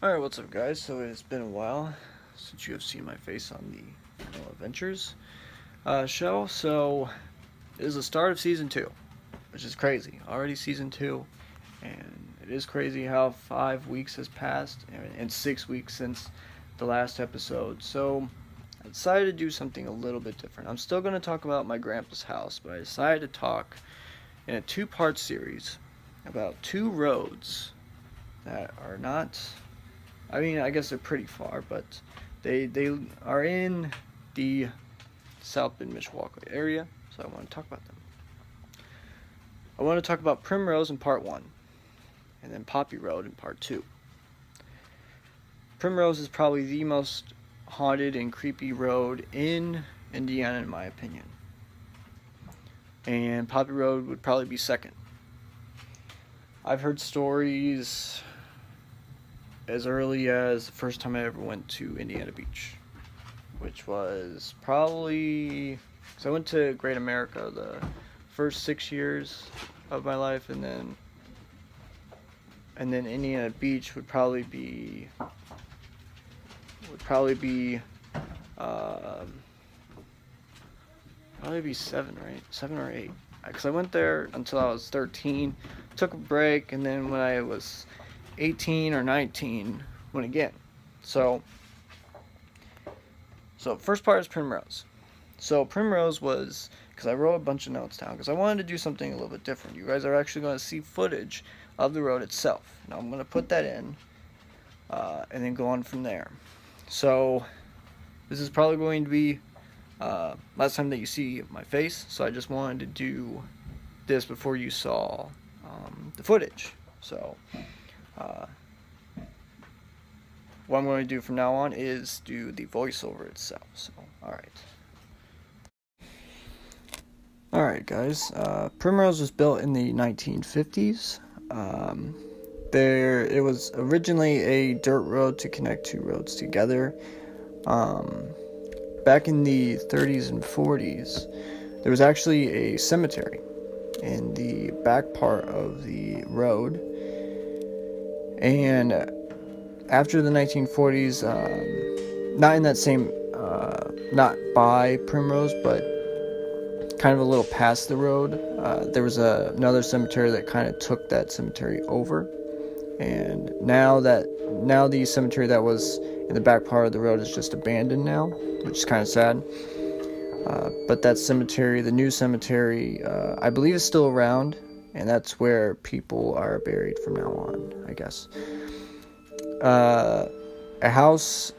Alright, what's up guys? So it's been a while since you have seen my face on the Paranormal Adventures show. So it is the start of season 2, which is crazy. Already season 2, and it is crazy how 5 weeks has passed and 6 weeks since the last episode. So I decided to do something a little bit different. I'm still going to talk about my grandpa's house, but I decided to talk in a 2-part series about 2 roads that are not, I guess they're pretty far, but they are in the South Bend, Mishawaka area, so I want to talk about them. I want to talk about Primrose in part 1, and then Poppy Road in part 2. Primrose is probably the most haunted and creepy road in Indiana, in my opinion. And Poppy Road would probably be second. I've heard stories as early as the first time I ever went to Indiana Beach, which was probably, because I went to Great America the first 6 years of my life, and then Indiana Beach would probably be probably be 7, right? 7 or 8. Because I went there until I was 13, took a break, and then when I was 18 or 19, went again. So first part is Primrose. So Primrose was, because I wrote a bunch of notes down, because I wanted to do something a little bit different. You guys are actually going to see footage of the road itself. Now I'm going to put that in, and then go on from there. So this is probably going to be last time that you see my face, so I just wanted to do this before you saw the footage. So what I'm going to do from now on is do the voiceover itself. So alright guys, Primrose was built in the 1950s. It was originally a dirt road to connect 2 roads together. Back in the 30s and 40s, there was actually a cemetery in the back part of the road. And after the 1940s, not in that same, not by Primrose, but kind of a little past the road, there was another cemetery that kind of took that cemetery over. And now the cemetery that was in the back part of the road is just abandoned now, which is kind of sad. But that cemetery, the new cemetery, I believe is still around, and that's where people are buried from now on, I guess. A house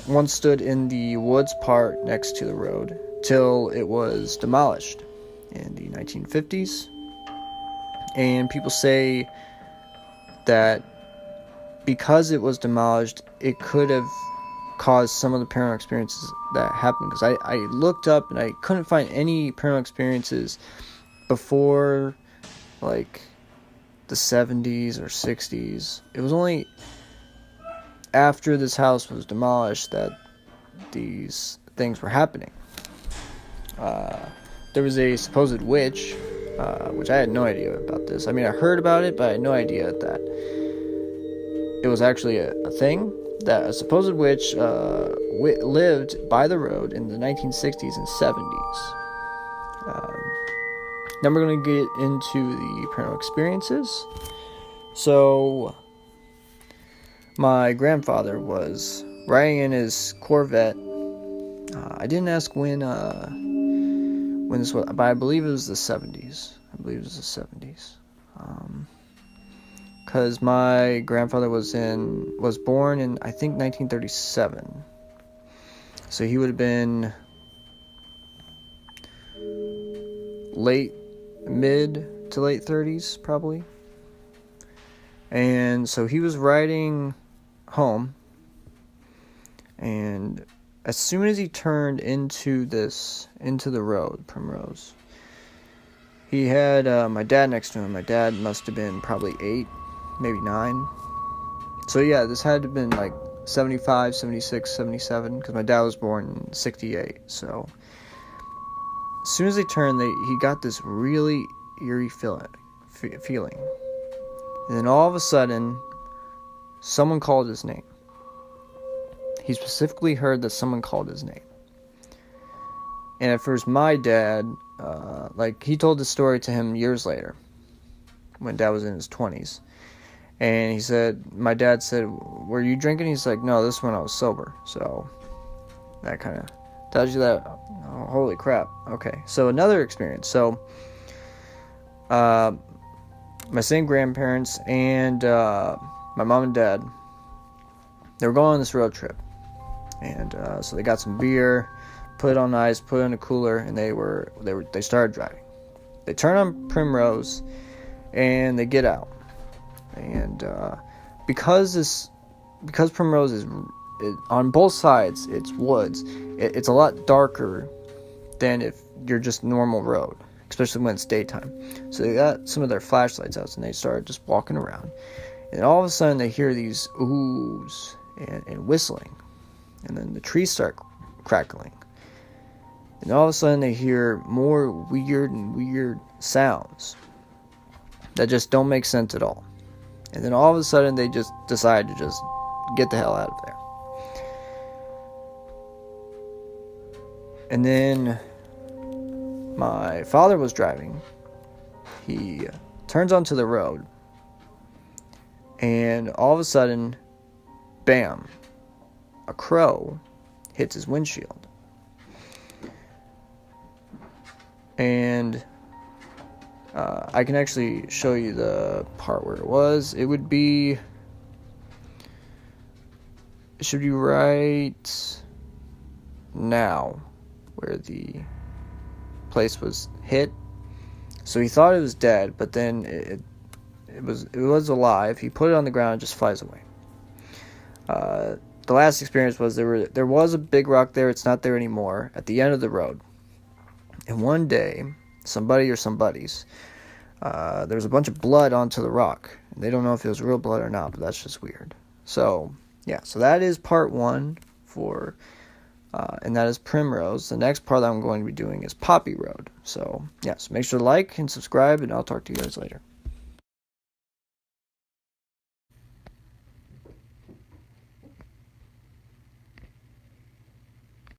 once stood in the woods part next to the road till it was demolished in the 1950s. And people say that because it was demolished, it could have caused some of the paranormal experiences that happened. Because I looked up and I couldn't find any paranormal experiences before like the 70s or 60s. It was only after this house was demolished that these things were happening. There was a supposed witch, which I had no idea about this. I mean, I heard about it, but I had no idea that it was actually a thing. That a supposed witch lived by the road in the 1960s and 70s. Then we're going to get into the paranormal experiences. So, my grandfather was riding in his Corvette. I didn't ask when this was, but I believe it was the 70s. Because my grandfather was born in, I think, 1937. So he would have been mid to late 30s, probably. And so he was riding home, and as soon as he turned into the road, Primrose, he had my dad next to him. My dad must have been probably 8, maybe 9. So yeah, this had to have been like 75, 76, 77, because my dad was born in 68. So as soon as they turned, he got this really eerie feeling. And then all of a sudden, someone called his name. He specifically heard that someone called his name. And at first, my dad, he told this story to him years later, when Dad was in his 20s. And he said, my dad said, were you drinking? He's like, no, this one I was sober. So that kind of tells you that, oh, holy crap. Okay, so another experience. So my same grandparents and my mom and dad, they were going on this road trip. And so they got some beer, put it on ice, put it in a cooler, and they started driving. They turn on Primrose, and they get out. And because Primrose is on both sides, it's woods. It's a lot darker than if you're just normal road, especially when it's daytime. So they got some of their flashlights out, and they started just walking around. And all of a sudden, they hear these oohs and whistling, and then the trees start crackling. And all of a sudden, they hear more weird sounds that just don't make sense at all. And then all of a sudden, they just decide to just get the hell out of there. And then my father was driving. He turns onto the road. And all of a sudden, bam, a crow hits his windshield. And I can actually show you the part where it was. It should be right now where the place was hit. So he thought it was dead, but then it was alive. He put it on the ground and just flies away. The last experience was there was a big rock there. It's not there anymore at the end of the road. And one day, somebody or some buddies, there was a bunch of blood onto the rock. They don't know if it was real blood or not, but that's just weird. So, yeah, so that is part 1 for, and that is Primrose. The next part that I'm going to be doing is Poppy Road. So, yeah, so make sure to like and subscribe, and I'll talk to you guys later.